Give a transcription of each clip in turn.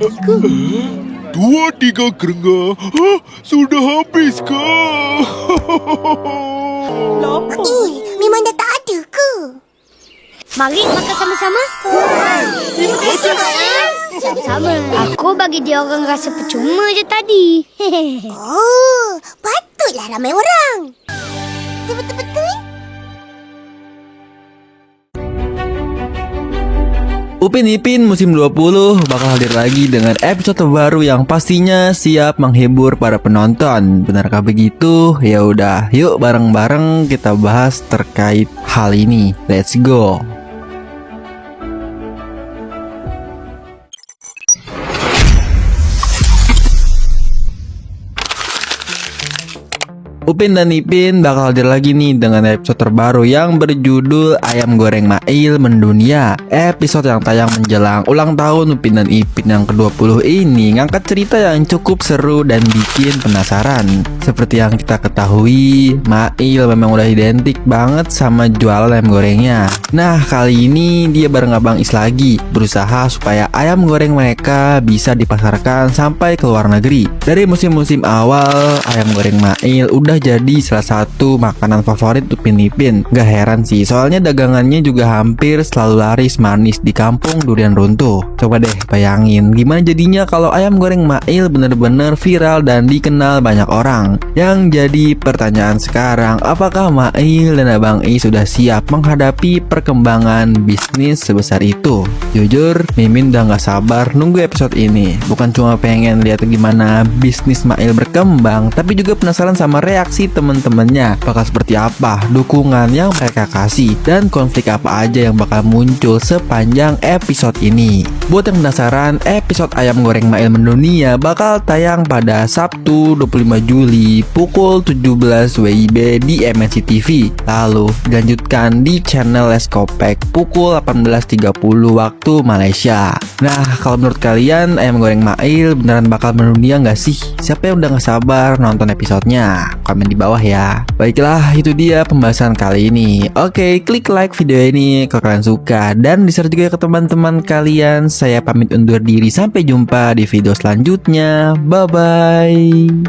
tadiku. 2-3 kerengga. Sudah habis kah? Memang dah tak ada ke? Mari makan sama-sama. Terima kasih, Mak. Sama-sama. Aku bagi dia orang rasa percuma je tadi. Oh, patutlah ramai orang. Betul-betul. Upin Ipin musim 20 bakal hadir lagi dengan episode terbaru yang pastinya siap menghibur para penonton. Benarkah begitu? Ya udah, yuk bareng-bareng kita bahas terkait hal ini. Let's go. Upin dan Ipin bakal hadir lagi nih dengan episode terbaru yang berjudul Ayam Goreng Mail Mendunia. Episode yang tayang menjelang ulang tahun Upin dan Ipin yang ke-20 ini ngangkat cerita yang cukup seru dan bikin penasaran. Seperti yang kita ketahui, Mail memang udah identik banget sama jualan ayam gorengnya. Nah, kali ini dia bareng Abang Is lagi berusaha supaya ayam goreng mereka bisa dipasarkan sampai ke luar negeri. Dari musim-musim awal, ayam goreng Mail udah jadi salah satu makanan favorit Upin Ipin. Gak heran sih, soalnya dagangannya juga hampir selalu laris manis di kampung durian runtuh. Coba deh bayangin gimana jadinya kalau ayam goreng Mail bener-bener viral dan dikenal banyak orang. Yang jadi pertanyaan sekarang, apakah Mail dan Abang I sudah siap menghadapi perkembangan bisnis sebesar itu? Jujur, Mimin udah gak sabar nunggu episode ini. Bukan cuma pengen lihat gimana bisnis Mail berkembang, tapi juga penasaran sama reaksi temen-temennya bakal seperti apa, dukungan yang mereka kasih, dan konflik apa aja yang bakal muncul sepanjang episode ini. Buat yang penasaran, episode Ayam Goreng Mail Mendunia bakal tayang pada Sabtu 25 Juli pukul 17 WIB di MNC TV. Lalu dilanjutkan di channel Leskopek pukul 18.30 waktu Malaysia. Nah, kalau menurut kalian Ayam Goreng Mail beneran bakal mendunia nggak sih? Siapa yang udah gak sabar nonton episodenya? Komen di bawah ya. Baiklah, itu dia pembahasan kali ini. Oke, klik like video ini kalau kalian suka dan di-share juga ke teman-teman kalian. Saya pamit undur diri, sampai jumpa di video selanjutnya. Bye-bye.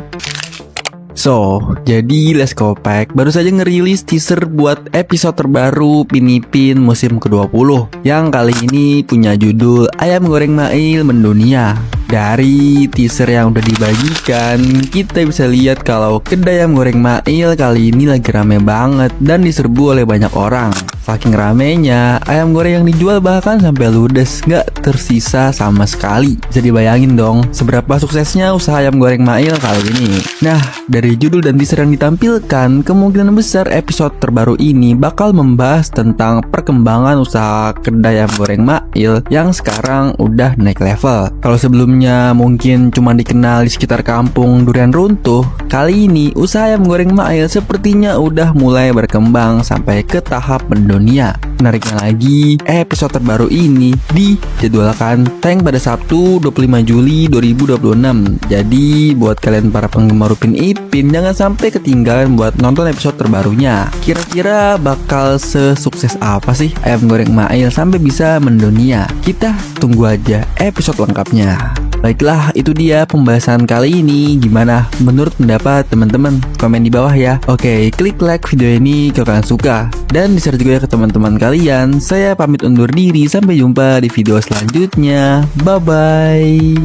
So, jadi Leskopek baru saja ngerilis teaser buat episode terbaru Upin Ipin musim ke-20 yang kali ini punya judul Ayam Goreng Mail Mendunia. Dari teaser yang udah dibagikan, kita bisa lihat kalau kedai ayam goreng Mail kali ini lagi rame banget dan diserbu oleh banyak orang. Saking ramenya, ayam goreng yang dijual bahkan sampai ludes, gak tersisa sama sekali. Bisa dibayangin dong seberapa suksesnya usaha ayam goreng Mail kali ini. Nah, dari judul dan teaser yang ditampilkan, kemungkinan besar episode terbaru ini bakal membahas tentang perkembangan usaha kedai ayam goreng Mail yang sekarang udah naik level. Kalau sebelumnya mungkin cuma dikenal di sekitar kampung durian runtuh, kali ini usaha ayam goreng Mail sepertinya udah mulai berkembang sampai ke tahap mendunia. Menariknya lagi, episode terbaru ini dijadwalkan tayang pada Sabtu 25 Juli 2026. Jadi buat kalian para penggemar Upin Ipin, jangan sampai ketinggalan buat nonton episode terbarunya. Kira-kira bakal sesukses apa sih ayam goreng Mail sampai bisa mendunia? Kita tunggu aja episode lengkapnya. Baiklah, itu dia pembahasan kali ini. Gimana menurut pendapat teman-teman? Komen di bawah ya. Oke, klik like video ini kalau kalian suka dan di-share juga ke teman-teman kalian. Saya pamit undur diri, sampai jumpa di video selanjutnya. Bye-bye.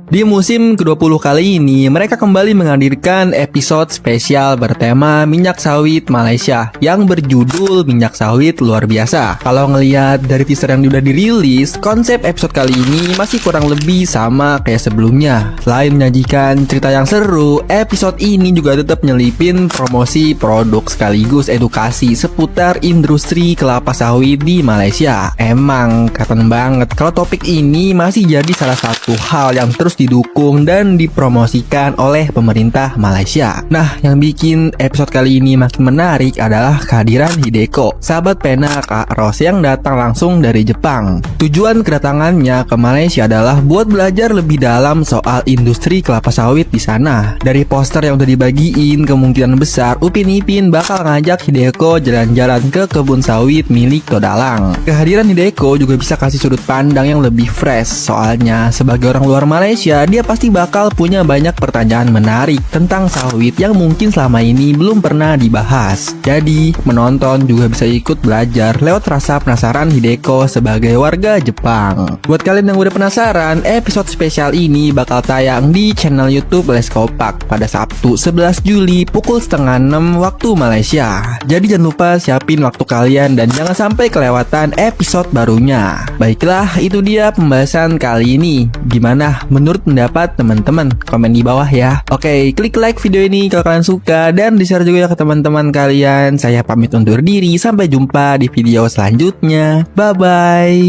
Di musim ke-20 kali ini, mereka kembali menghadirkan episode spesial bertema minyak sawit Malaysia yang berjudul Minyak Sawit Luar Biasa. Kalau ngelihat dari teaser yang udah dirilis, konsep episode kali ini masih kurang lebih sama kayak sebelumnya. Selain menyajikan cerita yang seru, episode ini juga tetap nyelipin promosi produk sekaligus edukasi seputar industri kelapa sawit di Malaysia. Emang keren banget kalau topik ini masih jadi salah satu hal yang terus didukung dan dipromosikan oleh pemerintah Malaysia. Nah, yang bikin episode kali ini makin menarik adalah kehadiran Hideko, sahabat pena Kak Ros yang datang langsung dari Jepang. Tujuan kedatangannya ke Malaysia adalah buat belajar lebih dalam soal industri kelapa sawit di sana. Dari poster yang udah dibagiin, kemungkinan besar Upin Ipin bakal ngajak Hideko jalan-jalan ke kebun sawit milik Todalang. Kehadiran Hideko juga bisa kasih sudut pandang yang lebih fresh, soalnya sebagai orang luar Malaysia, dia pasti bakal punya banyak pertanyaan menarik tentang sawit yang mungkin selama ini belum pernah dibahas. Jadi, menonton juga bisa ikut belajar lewat rasa penasaran Hideko sebagai warga Jepang. Buat kalian yang udah penasaran, episode spesial ini bakal tayang di channel YouTube Leskopak pada Sabtu 11 Juli pukul 5:30 waktu Malaysia. Jadi jangan lupa siapin waktu kalian dan jangan sampai kelewatan episode barunya. Baiklah, itu dia pembahasan kali ini. Gimana menurut pendapat teman-teman? Komen di bawah ya. Oke, klik like video ini kalau kalian suka dan di-share juga ya ke teman-teman kalian. Saya pamit undur diri, sampai jumpa di video selanjutnya. Bye-bye.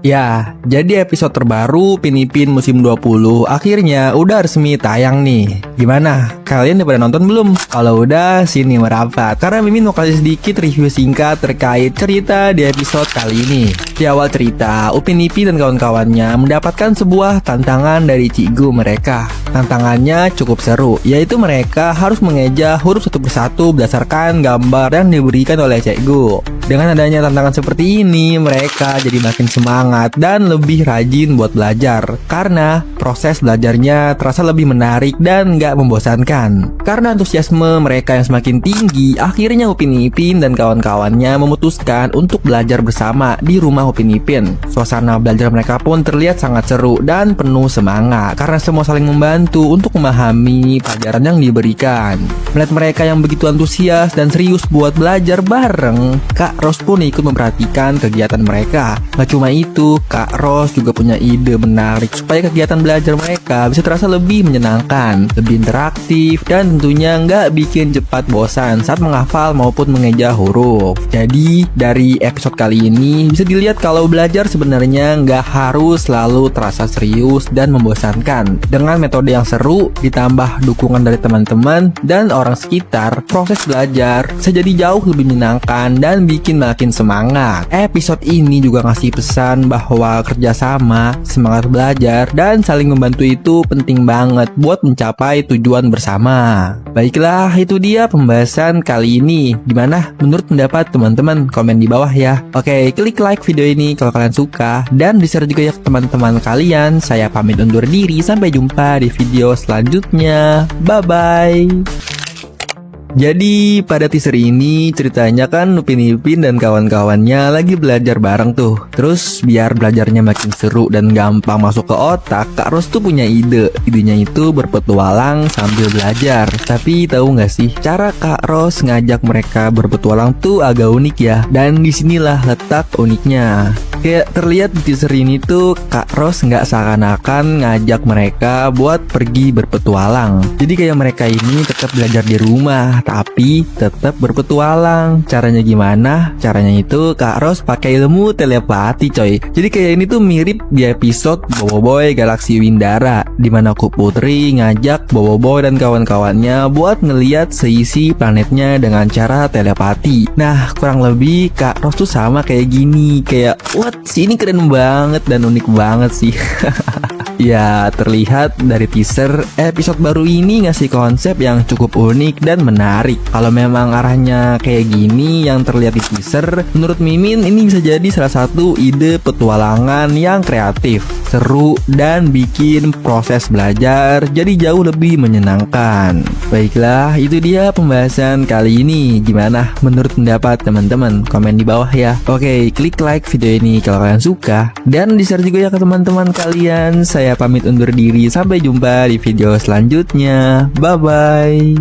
Ya, jadi episode terbaru Upin Ipin musim 20 akhirnya udah resmi tayang nih. Gimana? Kalian udah pada nonton belum? Kalau udah, sini merapat. Karena Mimin mau kasih sedikit review singkat terkait cerita di episode kali ini. Di awal cerita, Upin Ipin dan kawan-kawannya mendapatkan sebuah tantangan dari cikgu mereka. Tantangannya cukup seru, yaitu mereka harus mengeja huruf satu persatu berdasarkan gambar yang diberikan oleh cikgu. Dengan adanya tantangan seperti ini, mereka jadi makin semangat dan lebih rajin buat belajar. Karena proses belajarnya terasa lebih menarik dan gak membosankan. Karena antusiasme mereka yang semakin tinggi, akhirnya Upin Ipin dan kawan-kawannya memutuskan untuk belajar bersama di rumah Upin Ipin. Suasana belajar mereka pun terlihat sangat seru dan penuh semangat karena semua saling membantu untuk memahami pelajaran yang diberikan. Melihat mereka yang begitu antusias dan serius buat belajar bareng, Kak Ros pun ikut memperhatikan kegiatan mereka. Gak cuma itu, Kak Ros juga punya ide menarik supaya kegiatan belajar mereka bisa terasa lebih menyenangkan, lebih interaktif, dan tentunya nggak bikin cepat bosan saat menghafal maupun mengeja huruf. Jadi, dari episode kali ini bisa dilihat kalau belajar sebenarnya nggak harus selalu terasa serius dan membosankan. Dengan metode yang seru, ditambah dukungan dari teman-teman dan orang sekitar, proses belajar bisa jadi jauh lebih menyenangkan dan bikin makin semangat. Episode ini juga ngasih pesan bahwa kerjasama, semangat belajar, dan saling membantu itu penting banget buat mencapai tujuan bersama. Baiklah, itu dia pembahasan kali ini. Gimana menurut pendapat teman-teman? Komen di bawah ya. Oke, klik like video ini kalau kalian suka dan di-share juga ya ke teman-teman kalian. Saya pamit undur diri, sampai jumpa di video selanjutnya. Bye-bye. Jadi pada teaser ini ceritanya kan Upin Ipin dan kawan-kawannya lagi belajar bareng tuh. Terus biar belajarnya makin seru dan gampang masuk ke otak, Kak Ros tuh punya ide. Idenya itu berpetualang sambil belajar. Tapi tahu nggak sih, cara Kak Ros ngajak mereka berpetualang tuh agak unik ya. Dan disinilah letak uniknya. Kayak terlihat di teaser ini tuh Kak Ros nggak seakan-akan ngajak mereka buat pergi berpetualang. Jadi kayak mereka ini tetap belajar di rumah, tapi tetap berpetualang. Caranya gimana? Caranya itu Kak Ros pakai ilmu telepati coy. Jadi kayak ini tuh mirip di episode Boboiboy Galaksi Windara, dimana Kup Putri ngajak Boboiboy dan kawan-kawannya buat ngeliat seisi planetnya dengan cara telepati. Nah, kurang lebih Kak Ros tuh sama kayak gini. Kayak what? Ini keren banget dan unik banget sih. Ya, terlihat dari teaser, episode baru ini ngasih konsep yang cukup unik dan menarik. Kalau memang arahnya kayak gini yang terlihat di teaser, menurut Mimin ini bisa jadi salah satu ide petualangan yang kreatif, seru, dan bikin proses belajar jadi jauh lebih menyenangkan. Baiklah, itu dia pembahasan kali ini. Gimana menurut pendapat teman-teman? Komen di bawah ya. Oke, klik like video ini kalau kalian suka, dan di-share juga ya ke teman-teman kalian. Saya pamit undur diri, sampai jumpa di video selanjutnya. Bye-bye.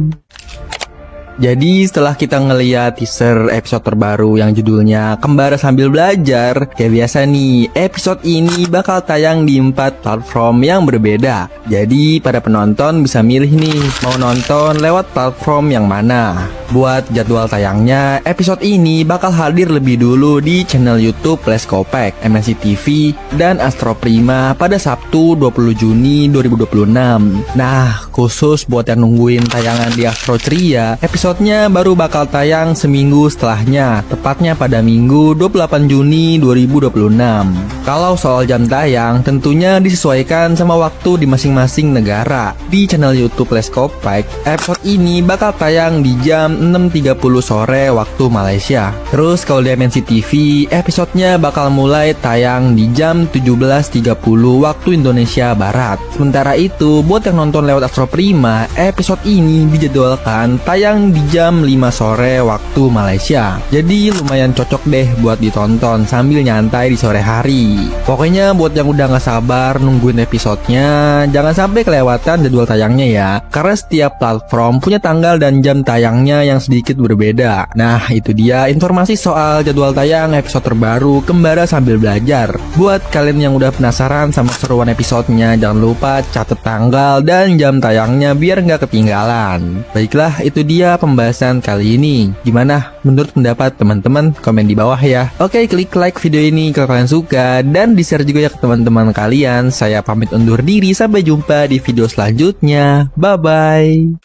Jadi setelah kita ngeliat teaser episode terbaru yang judulnya Kembara Sambil Belajar, kayak biasa nih, episode ini bakal tayang di 4 platform yang berbeda. Jadi pada penonton bisa milih nih, mau nonton lewat platform yang mana. Buat jadwal tayangnya, episode ini bakal hadir lebih dulu di channel YouTube Leskopek, MNC TV, dan Astro Prima pada Sabtu 20 Juni 2026. Nah, khusus buat yang nungguin tayangan di Astro Ceria, episodenya baru bakal tayang seminggu setelahnya, tepatnya pada Minggu 28 Juni 2026. Kalau soal jam tayang, tentunya disesuaikan sama waktu di masing-masing negara. Di channel YouTube Leskopek, episode ini bakal tayang di jam 6.30 sore waktu Malaysia. Terus kalau di MNC TV, episodenya bakal mulai tayang di jam 17.30 waktu Indonesia Barat. Sementara itu, buat yang nonton lewat Astro Prima, episode ini dijadwalkan tayang di jam 5 sore waktu Malaysia. Jadi lumayan cocok deh buat ditonton sambil nyantai di sore hari. Pokoknya buat yang udah gak sabar nungguin episodenya, jangan sampai kelewatan jadwal tayangnya ya. Karena setiap platform punya tanggal dan jam tayangnya yang sedikit berbeda. Nah, itu dia informasi soal jadwal tayang episode terbaru Kembara Sambil Belajar. Buat kalian yang udah penasaran sama keseruan episodenya, jangan lupa catat tanggal dan jam tayangnya biar nggak ketinggalan. Baiklah, itu dia pembahasan kali ini. Gimana menurut pendapat teman-teman? Komen di bawah ya. Oke, klik like video ini kalau kalian suka dan di-share juga ya ke teman-teman kalian. Saya pamit undur diri, sampai jumpa di video selanjutnya. Bye-bye.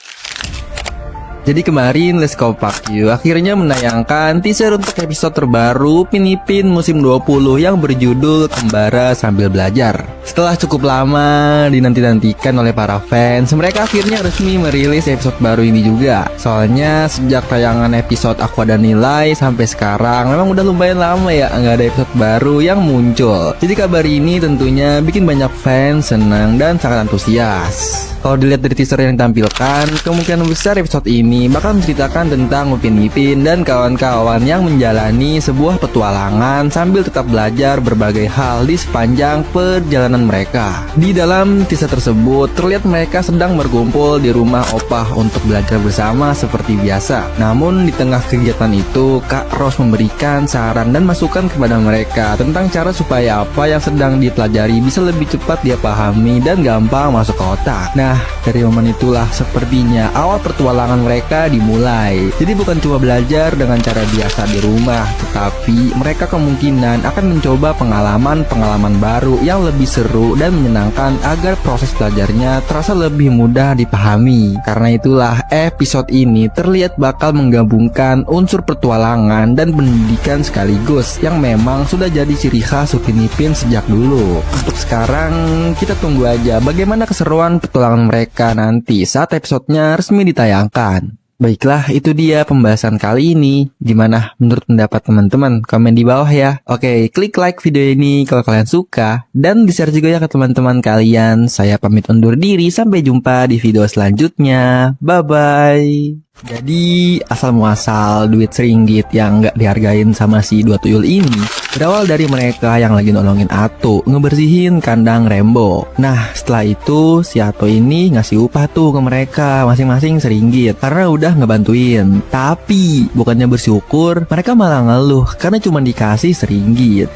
Jadi kemarin Leskopek akhirnya menayangkan teaser untuk episode terbaru Upin Ipin musim 20 yang berjudul Kembara Sambil Belajar. Setelah cukup lama dinanti-nantikan oleh para fans, mereka akhirnya resmi merilis episode baru ini juga. Soalnya sejak tayangan episode Aku Ada Nilai sampai sekarang memang udah lumayan lama ya nggak ada episode baru yang muncul. Jadi kabar ini tentunya bikin banyak fans senang dan sangat antusias. Kalau dilihat dari teaser yang ditampilkan, kemungkinan besar episode ini bakal menceritakan tentang Upin Ipin dan kawan-kawan yang menjalani sebuah petualangan sambil tetap belajar berbagai hal di sepanjang perjalanan mereka. Di dalam teaser tersebut, terlihat mereka sedang berkumpul di rumah opah untuk belajar bersama seperti biasa. Namun di tengah kegiatan itu, Kak Ros memberikan saran dan masukan kepada mereka tentang cara supaya apa yang sedang dipelajari bisa lebih cepat dia pahami dan gampang masuk ke otak. Nah, dari momen itulah sepertinya awal pertualangan mereka dimulai. Jadi bukan cuma belajar dengan cara biasa di rumah, tetapi mereka kemungkinan akan mencoba pengalaman-pengalaman baru yang lebih seru dan menyenangkan agar proses belajarnya terasa lebih mudah dipahami. Karena itulah episode ini terlihat bakal menggabungkan unsur petualangan dan pendidikan sekaligus yang memang sudah jadi ciri khas Upin Ipin sejak dulu. Untuk sekarang kita tunggu aja bagaimana keseruan petualangan mereka nanti saat episodenya resmi ditayangkan. Baiklah, itu dia pembahasan kali ini. Gimana menurut pendapat teman-teman? Komen di bawah ya. Oke, klik like video ini kalau kalian suka dan di-share juga ya ke teman-teman kalian. Saya pamit undur diri, sampai jumpa di video selanjutnya. Bye-bye. Jadi asal muasal duit seringgit yang gak dihargain sama si dua tuyul ini berawal dari mereka yang lagi nolongin Ato ngebersihin kandang Rembo. Nah, setelah itu si Ato ini ngasih upah tuh ke mereka masing-masing seringgit karena udah ngebantuin. Tapi bukannya bersyukur, mereka malah ngeluh karena cuma dikasih seringgit.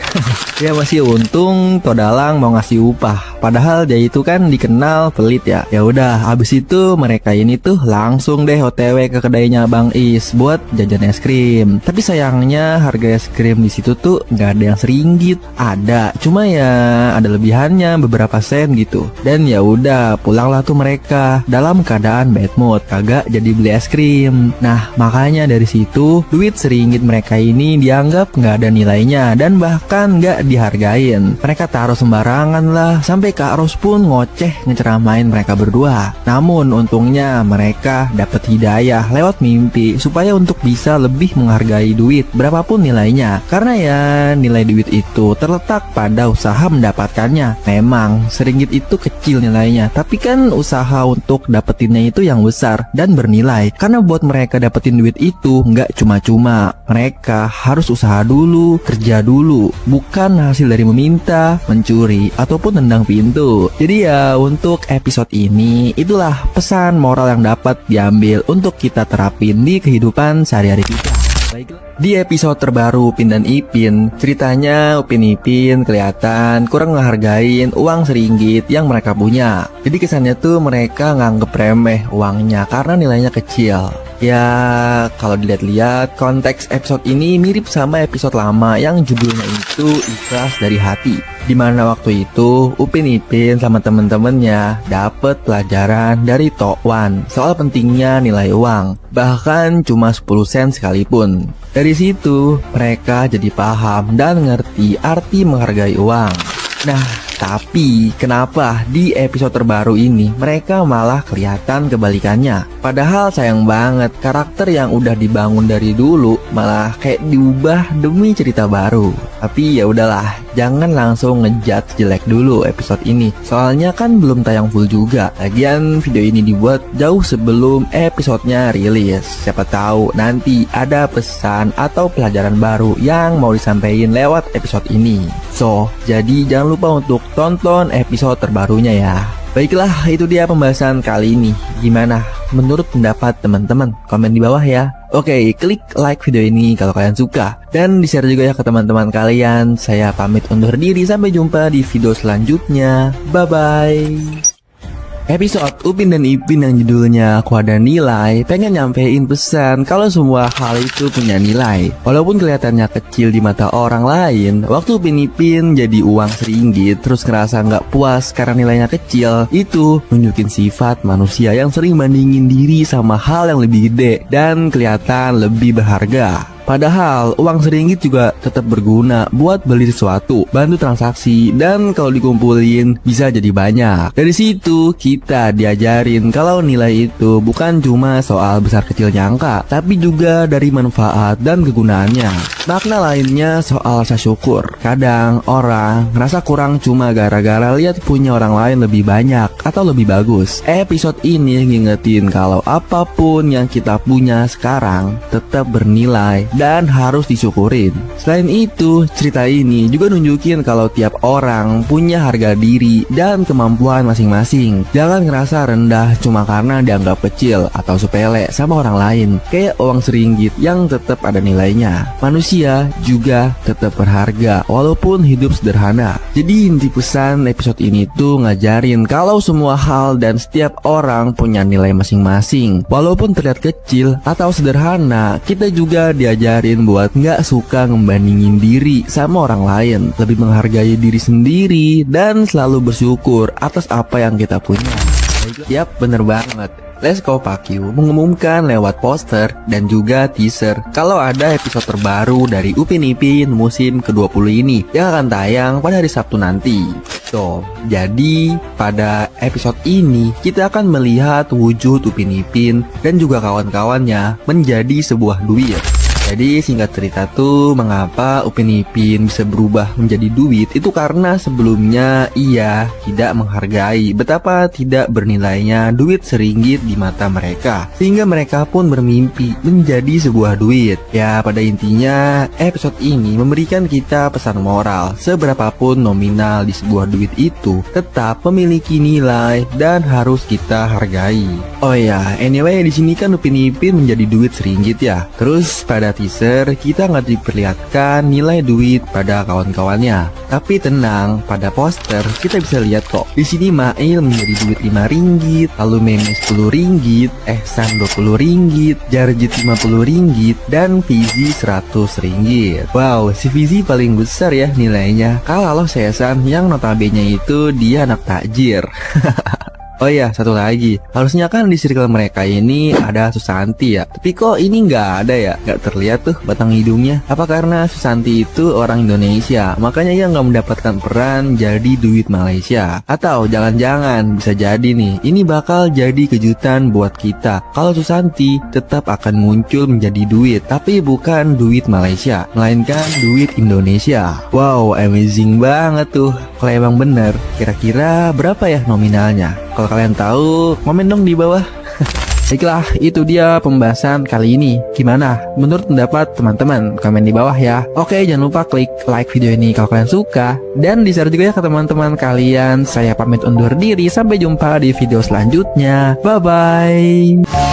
Ya masih untung Todalang mau ngasih upah, padahal dia itu kan dikenal pelit ya. Ya udah, habis itu mereka ini tuh langsung deh OTW ke kedainya Bang Is buat jajan es krim. Tapi sayangnya harga es krim di situ tuh nggak ada yang seringgit. Ada, cuma ya ada lebihannya beberapa sen gitu. Dan ya udah, pulanglah tuh mereka dalam keadaan bad mood, kagak jadi beli es krim. Nah, makanya dari situ duit seringgit mereka ini dianggap nggak ada nilainya dan bahkan nggak dihargain. Mereka taruh sembarangan lah, sampai Kak Ros pun ngoceh ngeceramain mereka berdua. Namun untungnya mereka dapat hidayah lewat mimpi supaya untuk bisa lebih menghargai duit berapapun nilainya. Karena ya nilai duit itu terletak pada usaha mendapatkannya. Memang seringgit itu kecil nilainya, tapi kan usaha untuk dapetinnya itu yang besar dan bernilai. Karena buat mereka dapetin duit itu nggak cuma-cuma. Mereka harus usaha dulu, kerja dulu, bukan hasil dari meminta, mencuri, ataupun tendang pintu. Jadi ya untuk episode ini itulah pesan moral yang dapat diambil untuk kita terapin di kehidupan sehari-hari kita. Baiklah, di episode terbaru Upin dan Ipin, ceritanya Upin Ipin kelihatan kurang menghargain uang seringgit yang mereka punya. Jadi kesannya tuh mereka nganggep remeh uangnya karena nilainya kecil. Ya, kalau dilihat-lihat konteks episode ini mirip sama episode lama yang judulnya itu Ikhlas dari Hati. Dimana waktu itu Upin Ipin sama temen-temennya dapet pelajaran dari Tok Wan soal pentingnya nilai uang, bahkan cuma 10 sen sekalipun. Dari situ mereka jadi paham dan ngerti arti menghargai uang. Nah, tapi kenapa di episode terbaru ini mereka malah kelihatan kebalikannya? Padahal sayang banget karakter yang udah dibangun dari dulu malah kayak diubah demi cerita baru. Tapi ya udahlah, jangan langsung ngejudge jelek dulu episode ini. Soalnya kan belum tayang full juga. Lagian video ini dibuat jauh sebelum episodenya rilis. Siapa tahu nanti ada pesan atau pelajaran baru yang mau disampaikan lewat episode ini. So, jadi jangan lupa untuk tonton episode terbarunya ya. Baiklah, itu dia pembahasan kali ini. Gimana menurut pendapat teman-teman? Komen di bawah ya. Oke, klik like video ini kalau kalian suka. Dan di-share juga ya ke teman-teman kalian. Saya pamit undur diri, sampai jumpa di video selanjutnya. Bye-bye. Episode Upin dan Ipin yang judulnya Aku Ada Nilai pengen nyampein pesan kalau semua hal itu punya nilai. Walaupun kelihatannya kecil di mata orang lain, waktu Upin Ipin jadi uang seringgit terus ngerasa nggak puas karena nilainya kecil, itu nunjukin sifat manusia yang sering bandingin diri sama hal yang lebih gede dan kelihatan lebih berharga. Padahal uang seringgit juga tetap berguna buat beli sesuatu, bantu transaksi, dan kalau dikumpulin bisa jadi banyak. Dari situ kita diajarin kalau nilai itu bukan cuma soal besar kecilnya angka, tapi juga dari manfaat dan kegunaannya. Makna lainnya soal rasa syukur. Kadang orang ngerasa kurang cuma gara-gara lihat punya orang lain lebih banyak atau lebih bagus. Episode ini ngingetin kalau apapun yang kita punya sekarang tetap bernilai dan harus disyukurin. Selain itu, cerita ini juga nunjukin kalau tiap orang punya harga diri dan kemampuan masing-masing. Jangan ngerasa rendah cuma karena dianggap kecil atau sepele sama orang lain. Kayak uang seringgit yang tetap ada nilainya. Manusia juga tetap berharga walaupun hidup sederhana. Jadi inti pesan episode ini tuh ngajarin kalau semua hal dan setiap orang punya nilai masing-masing. Walaupun terlihat kecil atau sederhana, kita juga diajarin buat nggak suka ngebandingin diri sama orang lain, lebih menghargai diri sendiri dan selalu bersyukur atas apa yang kita punya. Yap, bener banget. Let's Go Pakyu mengumumkan lewat poster dan juga teaser kalau ada episode terbaru dari Upin Ipin musim ke-20 ini yang akan tayang pada hari Sabtu nanti. So, jadi pada episode ini kita akan melihat wujud Upin Ipin dan juga kawan-kawannya menjadi sebuah duit. Jadi singkat cerita tuh, mengapa Upin Ipin bisa berubah menjadi duit itu karena sebelumnya ia tidak menghargai betapa tidak bernilainya duit seringgit di mata mereka, sehingga mereka pun bermimpi menjadi sebuah duit. Ya, pada intinya episode ini memberikan kita pesan moral, seberapapun nominal di sebuah duit itu tetap memiliki nilai dan harus kita hargai. Oh ya, anyway di sini kan Upin Ipin menjadi duit seringgit ya. Terus pada teaser kita nggak diperlihatkan nilai duit pada kawan-kawannya. Tapi tenang, pada poster kita bisa lihat kok. Di sini Mail menjadi duit 5 ringgit, lalu Meme 10 ringgit, Ehsan 20 ringgit, Jarjit 50 ringgit, dan Fizi 100 ringgit. Wow, si Fizi paling besar ya nilainya. Kalau Sesan yang notabene itu dia anak takjir. Oh iya, satu lagi. Harusnya kan di circle mereka ini ada Susanti ya. Tapi kok ini nggak ada ya? Nggak terlihat tuh batang hidungnya. Apa karena Susanti itu orang Indonesia, makanya ia nggak mendapatkan peran jadi duit Malaysia? Atau jangan-jangan bisa jadi nih, ini bakal jadi kejutan buat kita kalau Susanti tetap akan muncul menjadi duit, tapi bukan duit Malaysia, melainkan duit Indonesia. Wow, amazing banget tuh. Kalau emang bener, kira-kira berapa ya nominalnya? Kalau kalian tahu, komen dong di bawah. Baiklah, itu dia pembahasan kali ini. Gimana menurut pendapat teman-teman? Komen di bawah ya. Oke, jangan lupa klik like video ini kalau kalian suka. Dan di-share juga ya ke teman-teman kalian. Saya pamit undur diri, sampai jumpa di video selanjutnya. Bye-bye.